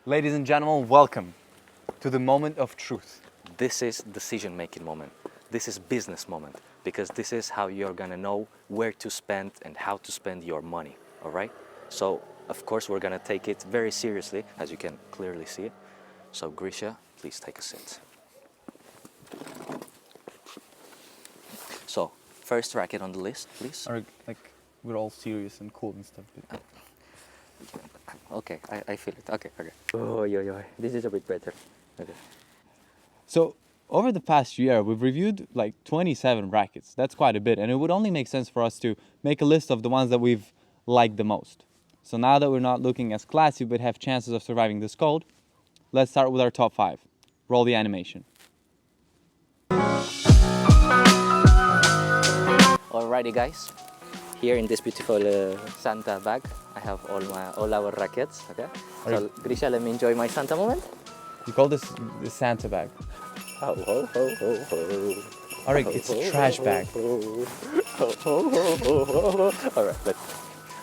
Ladies and gentlemen, welcome to the moment of truth. This is decision-making moment. This is business moment, because this is how you're gonna know where to spend and how to spend your money, all right? So, of course, we're gonna take it very seriously, as you can clearly see it. So, Grisha, please take a seat. So, first racket on the list, please. Areg, we're all serious and cool and stuff. Okay, I feel it. Okay. Oh, this is a bit better. Okay. So, over the past year, we've reviewed like 27 rackets. That's quite a bit, and it would only make sense for us to make a list of the ones that we've liked the most. So now that we're not looking as classy but have chances of surviving this cold, let's start with our top 5. Roll the animation. Alrighty, guys. Here in this beautiful Santa bag, I have all our rackets. Okay. So, Grisha, let me enjoy my Santa moment. You call this the Santa bag. Ho, ho, ho, ho, ho. Areg, it's a trash bag. All right,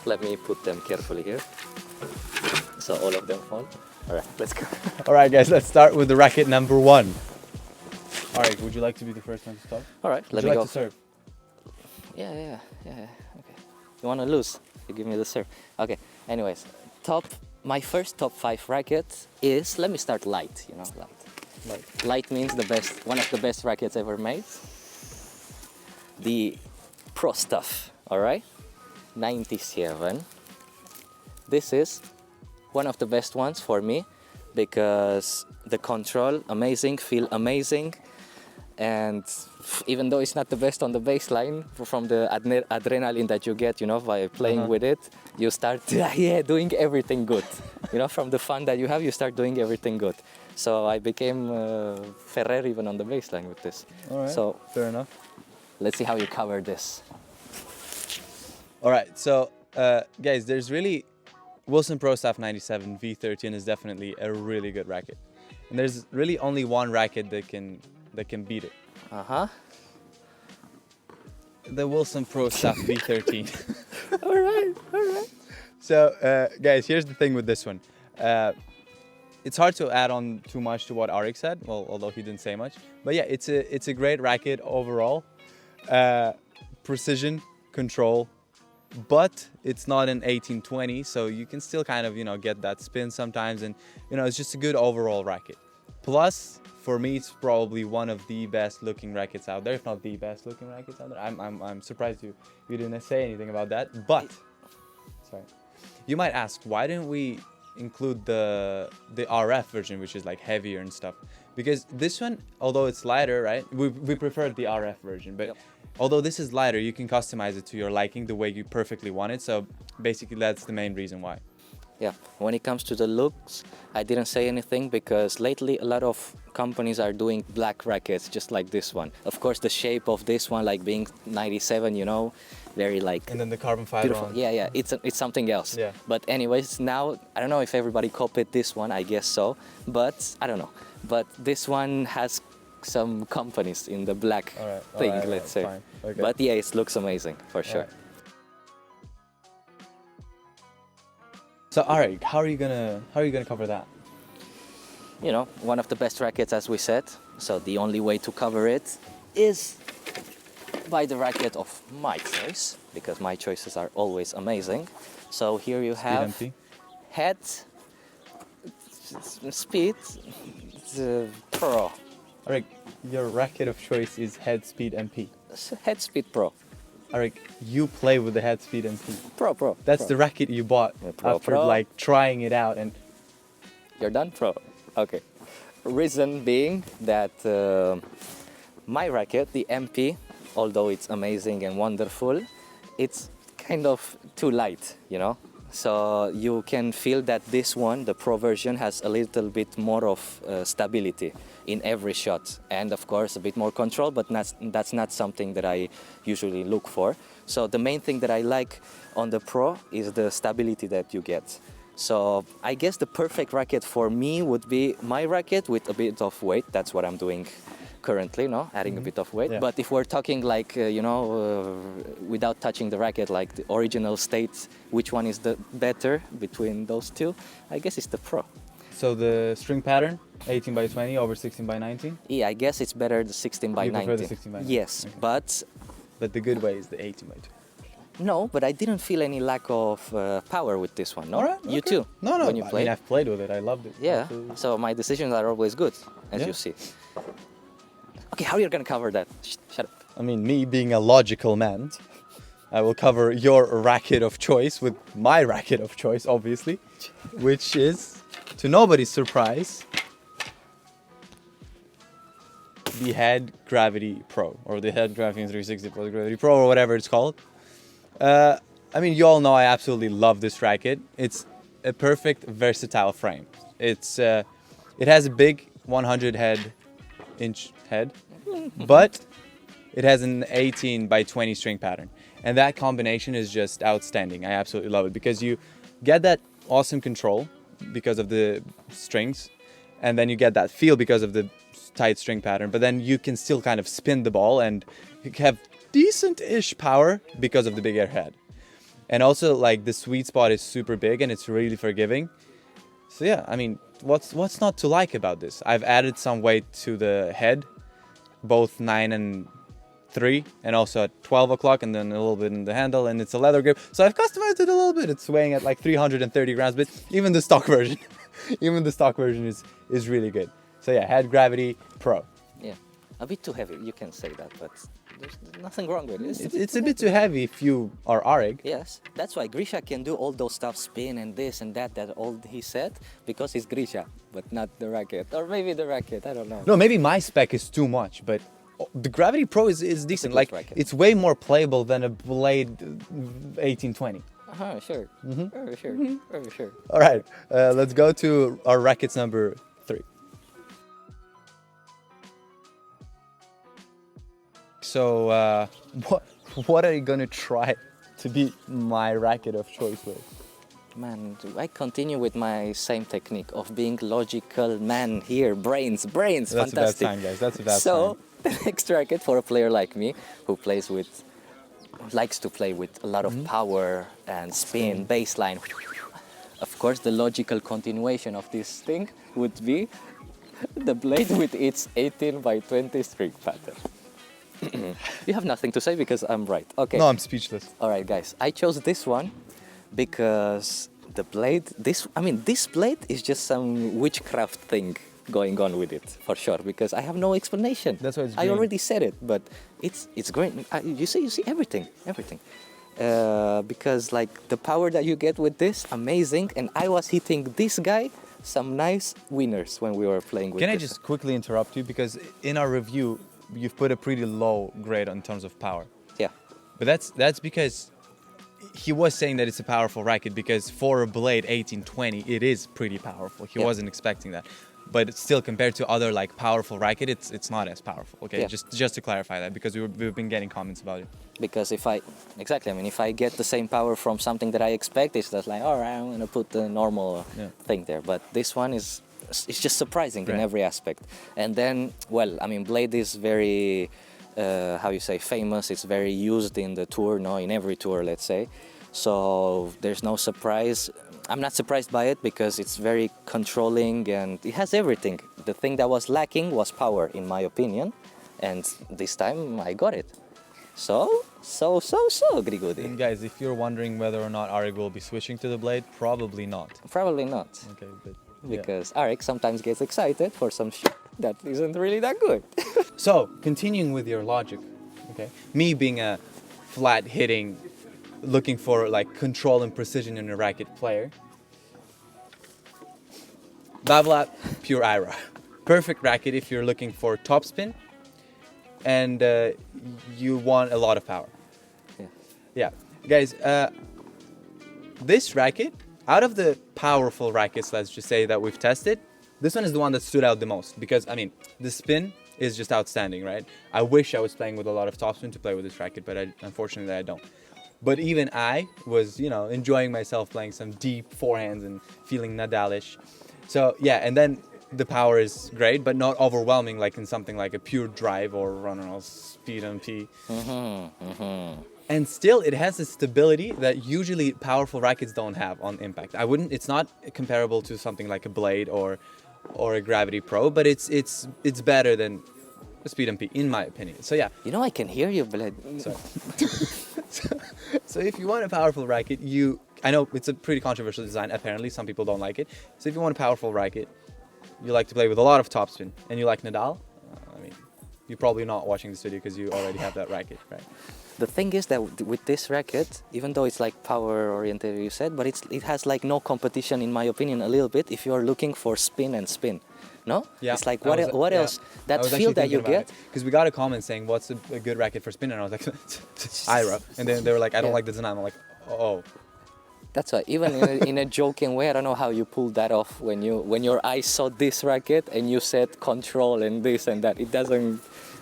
let me put them carefully here. So all of them fall. All right, let's go. All right, guys, let's start with the racket number 1. Areg, would you like to be the first one to start? All right, Let me go. To serve? Yeah. Okay. You want to lose? You give me the serve. Okay. Anyways, my first top 5 racket is, let me start light. Light. Light means one of the best rackets ever made. The Pro stuff. All right. 97. This is one of the best ones for me because the control amazing, feel amazing, and even though it's not the best on the baseline, from the adrenaline that you get, by playing with it, you start doing everything good. From the fun that you have, you start doing everything good. So I became Ferrer even on the baseline with this. All right. So fair enough. Let's see how you cover this. All right, so guys, there's really Wilson Pro Staff 97 V13 is definitely a really good racket, and there's really only one racket that can beat it. The Wilson Pro Staff V13. All right. So guys, here's the thing with this one. It's hard to add on too much to what Areg said, well, although he didn't say much. But yeah, it's a great racket overall. Precision, control, but it's not an 1820, so you can still kind of, get that spin sometimes, and, it's just a good overall racket. Plus, for me, it's probably one of the best looking rackets out there, if not the best looking rackets out there. I'm surprised you didn't say anything about that, but, sorry. You might ask, why didn't we include the RF version, which is like heavier and stuff? Because this one, although it's lighter, right? We prefer the RF version, but although this is lighter, you can customize it to your liking the way you perfectly want it. So basically, that's the main reason why. Yeah, when it comes to the looks, I didn't say anything because lately a lot of companies are doing black rackets just like this one. Of course, the shape of this one, like being 97, very like... And then the carbon fiber on. Yeah, it's something else. Yeah. But anyways, now, I don't know if everybody copied this one, I guess so, but I don't know. But this one has some companies in the black thing, let's say. Fine. Okay. But yeah, it looks amazing, for sure. Right. So Areg, how are you gonna cover that? One of the best rackets, as we said. So the only way to cover it is by the racket of my choice, because my choices are always amazing. So here you have head, speed, pro. Areg, your racket of choice is head, speed, MP. Head, speed, pro. Areg, you play with the head, speed, MP. Pro. That's the racket you bought after like trying it out, and you're done, pro. Okay. Reason being that my racket, the MP, although it's amazing and wonderful, it's kind of too light, So you can feel that this one, the Pro version, has a little bit more of stability in every shot, and of course a bit more control, but that's not something that I usually look for. So the main thing that I like on the Pro is the stability that you get. So I guess the perfect racket for me would be my racket with a bit of weight. That's what I'm doing currently, adding a bit of weight. Yeah. But if we're talking like, without touching the racket, like the original state, which one is the better between those two? I guess it's the Pro. So the string pattern, 18 by 20 over 16 by 19. Yeah, I guess it's better the 16 by You 19. prefer the 16 by 19? Yes, Okay. but the good way is the 18 by 20. no, but I didn't feel any lack of power with this one. No, All right, you okay. too. No. When you I played. mean, I've played with it. I loved it. Yeah. Absolutely. So my decisions are always good, as Yeah. you see. Okay, how are you gonna cover that? Shut up. I mean, me being a logical man, I will cover your racket of choice with my racket of choice, obviously, which is, to nobody's surprise, the Head Gravity Pro, or the Head Gravity 360 Plus Gravity Pro, or whatever it's called. I mean, you all know I absolutely love this racket. It's a perfect, versatile frame. It has a big 100-inch head, but it has an 18 by 20 string pattern. And that combination is just outstanding. I absolutely love it because you get that awesome control because of the strings, and then you get that feel because of the tight string pattern, but then you can still kind of spin the ball and have decent-ish power because of the big airhead. And also, like, the sweet spot is super big and it's really forgiving. So yeah, I mean, what's not to like about this? I've added some weight to the head, both 9 and 3, and also at 12 o'clock, and then a little bit in the handle, and it's a leather grip. So I've customized it a little bit. It's weighing at like 330 grams, but even the stock version, is really good. So yeah, Head Gravity Pro. Yeah, a bit too heavy. You can say that, but there's nothing wrong with it. It's a bit too heavy if you are Areg. Yes, that's why Grisha can do all those stuff, spin and this and that all he said, because he's Grisha, but not the racket. Or maybe the racket, I don't know. No, maybe my spec is too much, but the Gravity Pro is decent. good Like, racket. it's way more playable than a Blade 1820. Sure. Sure. All right, let's go to our rackets number 3. So, what are you gonna try to be my racket of choice with? Man, I continue with my same technique of being logical man here. Brains, That's fantastic. a bad sign, guys. That's a bad sign. So, the next racket for a player like me who likes to play with a lot of power and spin, baseline. Of course, the logical continuation of this thing would be the blade with its 18 by 20 string pattern. You have nothing to say because I'm right. Okay. No, I'm speechless. All right, guys. I chose this one because the blade. This blade is just some witchcraft thing going on with it for sure. Because I have no explanation. That's why it's I green. already said it, but it's great. You see everything. Because like the power that you get with this, amazing. And I was hitting this guy some nice winners when we were playing with. Can I this. just quickly interrupt you? Because in our review, you've put a pretty low grade in terms of power. Yeah. But that's because he was saying that it's a powerful racket, because for a Blade 1820, it is pretty powerful. He Yeah. wasn't expecting that. But it's still, compared to other like powerful racket, it's not as powerful. Okay, Yeah. just to clarify that, because we've been getting comments about it. Because if I get the same power from something that I expect, it's just like, all right, I'm gonna put the normal thing there. But this one it's just surprising in Right. every aspect. And then, well, I mean, Blade is very, famous. It's very used in the tour, no, in every tour, let's say. So there's no surprise. I'm not surprised by it because it's very controlling and it has everything. The thing that was lacking was power, in my opinion. And this time I got it. So, Grigudi. And guys, if you're wondering whether or not Areg will be switching to the Blade, probably not. Probably not. Okay, but Because Areg sometimes gets excited for some shit that isn't really that good. So, continuing with your logic, okay? Me being a flat hitting, looking for like control and precision in a racket player. Babolat Pure Ira. Perfect racket if you're looking for topspin and you want a lot of power. Yeah. Yeah. Guys, this racket, out of the powerful rackets, let's just say, that we've tested, this one is the one that stood out the most, because, I mean, the spin is just outstanding, right? I wish I was playing with a lot of topspin to play with this racket, but unfortunately I don't. But even I was, enjoying myself playing some deep forehands and feeling Nadalish. So, yeah, and then the power is great, but not overwhelming like in something like a pure drive or, I don't know, speed MP. and still it has a stability that usually powerful rackets don't have on impact. It's not comparable to something like a Blade or a Gravity Pro, but it's better than a Speed MP in my opinion. So yeah. You know, I can hear you, Blade. So, so if you want a powerful racket, I know it's a pretty controversial design. Apparently, some people don't like it. So if you want a powerful racket, you like to play with a lot of topspin, and you like Nadal, I mean, you're probably not watching this video because you already have that racket, right? The thing is that with this racket, even though it's like power oriented, you said, but it has like no competition, in my opinion, a little bit. If you're looking for spin and spin, no? Yeah. It's like what else? That feel that you get. Because we got a comment saying, "What's a good racket for spin?" And I was like, "Ira," and then they were like, "I don't like the design." I'm like, "Oh." That's why, even in a joking way, I don't know how you pulled that off when your eyes saw this racket and you said control and this and that. It doesn't,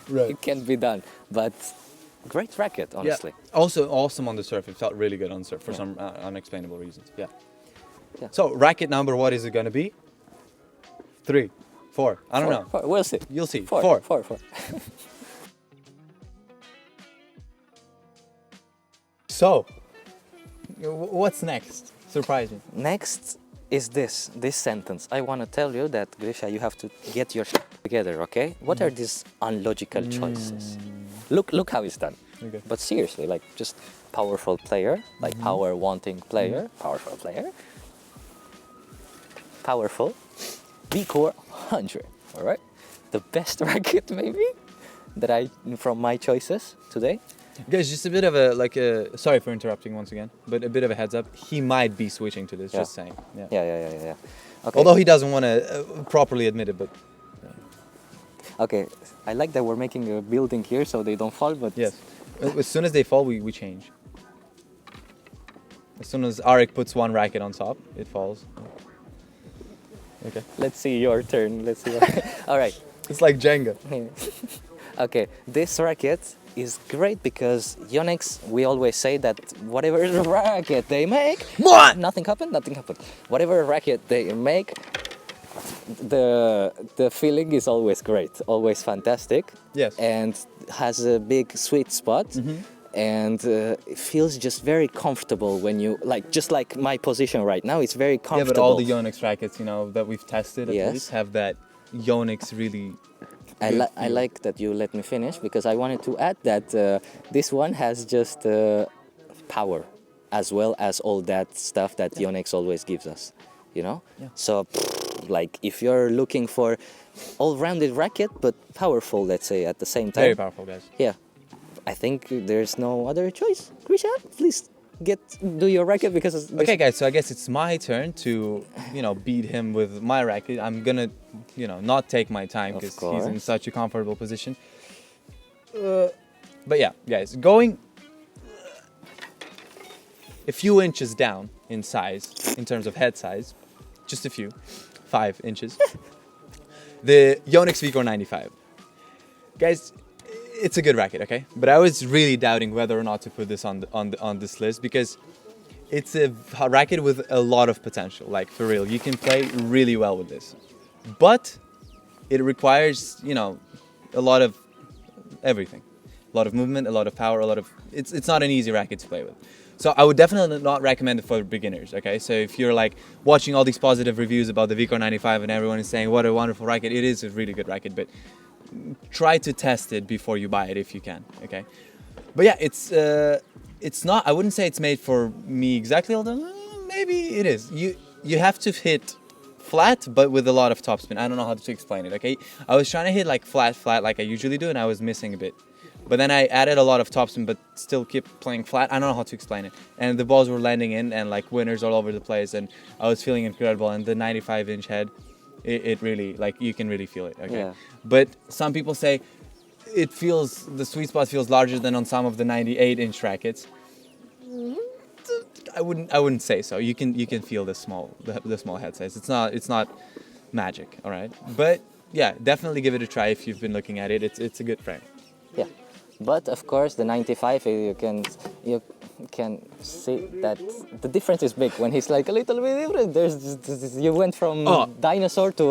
it can't be done. But great racket, honestly. Yeah. Also awesome on the surf. It felt really good on surf for some unexplainable reasons. Yeah. So racket number, what is it gonna be? 3, 4. I don't know. 4. We'll see. You'll see. 4. 4. So. What's next? Surprise me. Next is this sentence. I want to tell you that, Grisha, you have to get your shit together, okay? What are these unlogical choices? Look how it's done. Okay. But seriously, like just powerful player, like power wanting player, powerful player, powerful, V-Core 100, all right? The best racket maybe that from my choices today. Guys, just a bit of a sorry for interrupting once again, but a bit of a heads up. He might be switching to this. Just saying. Yeah. Okay. Although he doesn't want to properly admit it, but. Okay, I like that we're making a building here so they don't fall. But yes, as soon as they fall, we change. As soon as Areg puts one racket on top, it falls. Okay. Let's see your turn. Let's see. All right. It's like Jenga. Okay, this racket is great because Yonex, we always say that whatever racket they make, nothing happened. Whatever racket they make, the feeling is always great, always fantastic. Yes. And has a big sweet spot. And it feels just very comfortable when you just like my position right now. It's very comfortable. Yeah, but all the Yonex rackets, that we've tested at least have that Yonex really. I like that you let me finish because I wanted to add that this one has just power as well as all that stuff that Yonex always gives us, Yeah. So, like if you're looking for all-rounded racket but powerful, let's say at the same time. Very powerful, guys. Yeah, I think there's no other choice. Grisha, please do your racket because. Okay, guys. So I guess it's my turn to beat him with my racket. I'm gonna not take my time because he's in such a comfortable position. But yeah, guys, going a few inches down in size, in terms of head size, just a few, 5 inches. The Yonex V-Core 95. Guys, it's a good racket, okay? But I was really doubting whether or not to put this on this list because it's a racket with a lot of potential. Like for real, you can play really well with this. But it requires, a lot of everything. A lot of movement, a lot of power, it's not an easy racket to play with. So I would definitely not recommend it for beginners, okay? So if you're like watching all these positive reviews about the V-Core 95 and everyone is saying what a wonderful racket, it is a really good racket, but try to test it before you buy it if you can, okay? But yeah, it's not, I wouldn't say it's made for me exactly, although maybe it is. You have to hit flat, but with a lot of topspin. I don't know how to explain it, okay? I was trying to hit like flat like I usually do, and I was missing a bit. But then I added a lot of topspin, but still keep playing flat. I don't know how to explain it. And the balls were landing in and like winners all over the place, and I was feeling incredible. And the 95-inch head, it really, like, you can really feel it, okay? Yeah. But some people say the sweet spot feels larger than on some of the 98-inch rackets. I wouldn't say so. You can feel the small head size. It's not magic, all right? But yeah, definitely give it a try if you've been looking at it. It's a good frame. Yeah. But of course, the 95, can see that the difference is big. When he's like a little bit different, you went from dinosaur to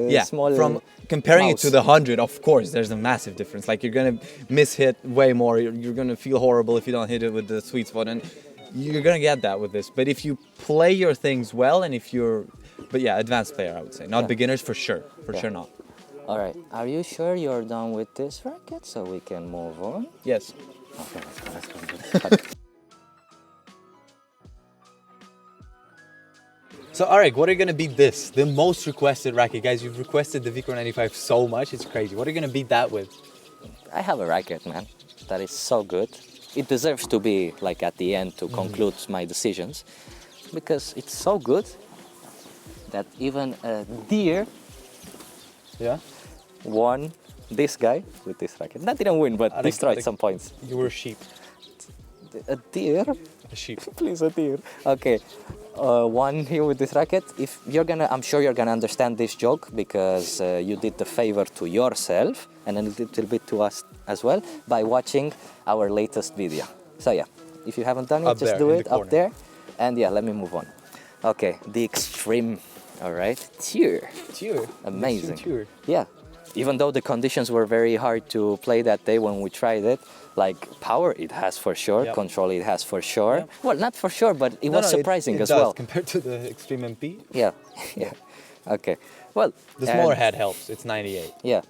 a small from comparing mouse. it to the 100, of course, there's a massive difference. Like, you're gonna miss-hit way more. You're gonna feel horrible if you don't hit it with the sweet spot, and you're gonna get that with this. But if you play your things well, and if you're, but yeah, advanced player, I would say, not beginners for sure, sure not. All right, are you sure you're done with this racket so we can move on? Yes. Okay, let's go. So Areg, what are gonna beat this? The most requested racket, guys. You've requested the Vicor 95 so much, it's crazy. What are you gonna beat that with? I have a racket, man, that is so good. It deserves to be like at the end to conclude my decisions, because it's so good that even a deer won this guy with this racket. That didn't win, but destroyed some points. You were a sheep. A deer? A sheep. Please, a deer. Okay, one here with this racket. If you're gonna, I'm sure you're gonna understand this joke because you did the favor to yourself and a little bit to us as well by watching our latest video. So yeah, if you haven't done it, Up just there, do in it the up corner. there. And yeah, let me move on. Okay, the extreme. All right, tier. Tier. Amazing. Tier. Yeah. Even though the conditions were very hard to play that day when we tried it, like power it has for sure, control it has for sure. Yep. Well, not for sure, but it was surprising it as does, well. compared to the Extreme MP. Yeah, yeah. Okay. Well, The smaller head helps. It's 98. Yeah.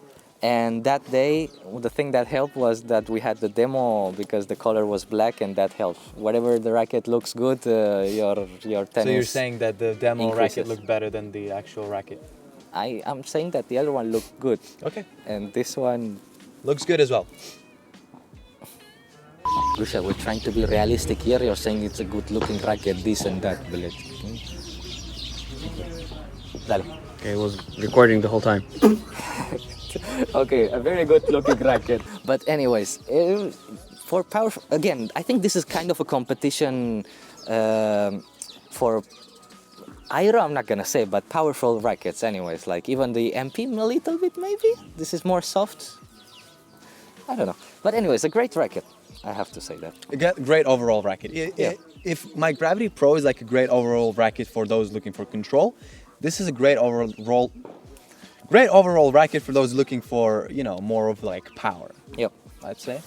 And that day, the thing that helped was that we had the demo because the color was black, and that helped. Whatever the racket looks good, your tennis. So you're saying that the demo increases. racket looked better than the actual racket? I'm saying that the other one looked good. Okay. And this one looks good as well. Grisha, we're trying to be realistic here. You're saying it's a good-looking racket, this and that. Dale. Okay, it was recording the whole time. Okay, a very good-looking racket. But anyways, for power, again, I think this is kind of a competition for Aero, I'm not gonna say, but powerful rackets anyways. Like even the MP a little bit maybe. This is more soft. I don't know. But anyways, a great racket. I have to say that. A great overall racket. If my Gravity Pro is like a great overall racket for those looking for control, this is a great overall racket for those looking for, you know, more of like power. Yep. I'd say.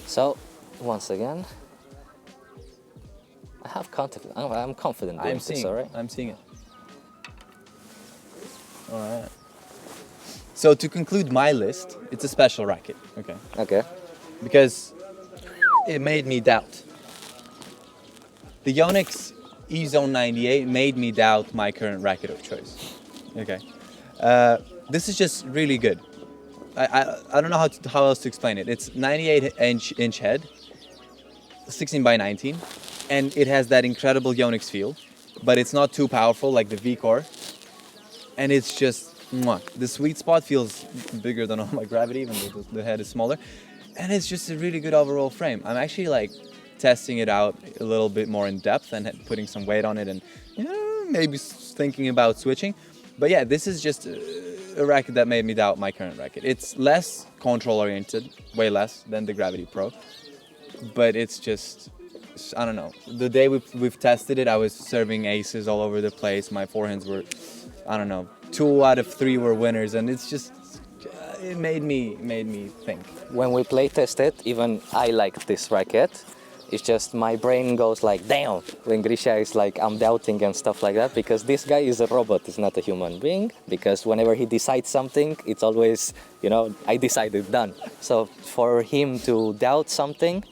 So, once again, I have confidence. I'm confident doing this, all right? I'm seeing it. All right. So to conclude my list, it's a special racket. Okay. Okay. Because it made me doubt. The Yonex E-Zone 98 made me doubt my current racket of choice. Okay. This is just really good. I don't know how else to explain it. It's 98-inch head, 16 by 19, and it has that incredible Yonex feel, but it's not too powerful like the V-Core, and it's just mwah. The sweet spot feels bigger than all my Gravity, even though the head is smaller, and it's just a really good overall frame. I'm actually like testing it out a little bit more in depth and putting some weight on it, and maybe thinking about switching. But yeah, this is just a racket that made me doubt my current racket. It's less control oriented, way less than the Gravity Pro, but it's just, I don't know. The day we've tested it, I was serving aces all over the place. My forehands were, I don't know, 2 out of 3 were winners, and it's just, it made me think. When we play tested, even I liked this racket. It's just my brain goes like, damn, when Grisha is like, I'm doubting and stuff like that, because this guy is a robot, he's not a human being, because whenever he decides something, it's always, I decided, done. So for him to doubt something,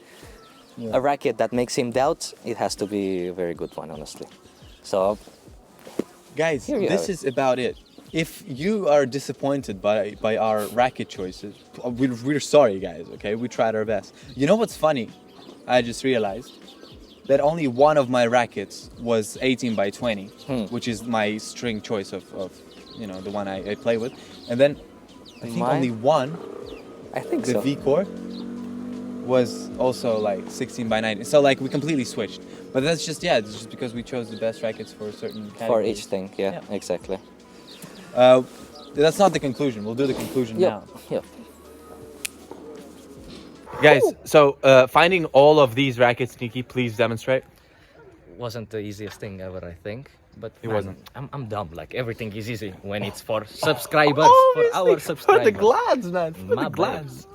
a racket that makes him doubt, it has to be a very good one, honestly. So, guys, this is about it. If you are disappointed by our racket choices, we're sorry, guys, okay? We tried our best. You know what's funny? I just realized that only one of my rackets was 18 by 20, which is my string choice of the one I play with. And then I think only one, the V-Core, was also like 16 by 9. So like we completely switched. But that's just, it's just because we chose the best rackets for a certain category. For each thing, yeah, exactly. That's not the conclusion. We'll do the conclusion now. Yep. Guys, so finding all of these rackets, Nikki, please demonstrate. Wasn't the easiest thing ever, I think. But It man, wasn't. I'm dumb. Like everything is easy when it's for subscribers, for our For subscribers. the glads, man. For My the glads.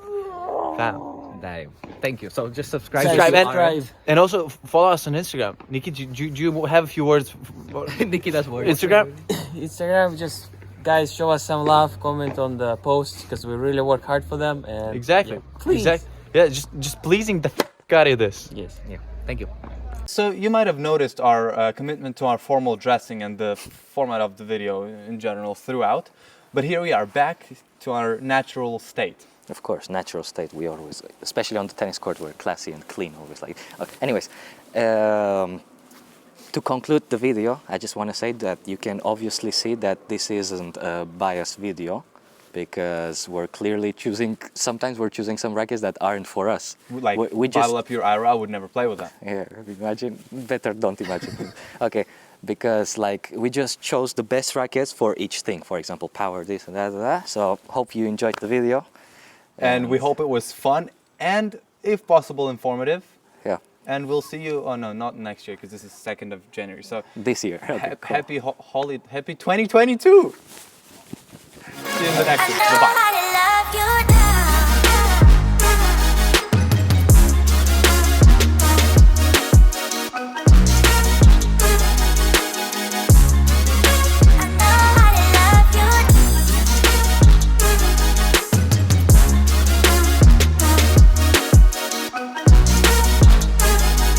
Fam. Damn. Thank you. So just subscribe. Subscribe to and, Areg. and also follow us on Instagram. Nikki, do you have a few words for Nikki does work. Instagram? Instagram, just guys show us some love, comment on the posts because we really work hard for them. And Exactly. yeah, please. Exactly. Yeah, just pleasing the out of this. Yes. Yeah. Thank you. So you might have noticed our commitment to our formal dressing and the format of the video in general throughout. But here we are back to our natural state. Of course, natural state. We always, especially on the tennis court, we're classy and clean. Always like. Okay. Anyways, to conclude the video, I just want to say that you can obviously see that this isn't a biased video, because we're clearly choosing. Sometimes we're choosing some rackets that aren't for us. Like, we just bottle up your Ira, I would never play with that. yeah. Imagine. Better don't imagine. Okay. Because like we just chose the best rackets for each thing. For example, power this and that. So hope you enjoyed the video. And we hope it was fun and, if possible, informative. Yeah. And we'll see you. Oh no, not next year because this is 2nd of January. So This year. Okay, cool. happy 2022. See you in the next one. Bye bye.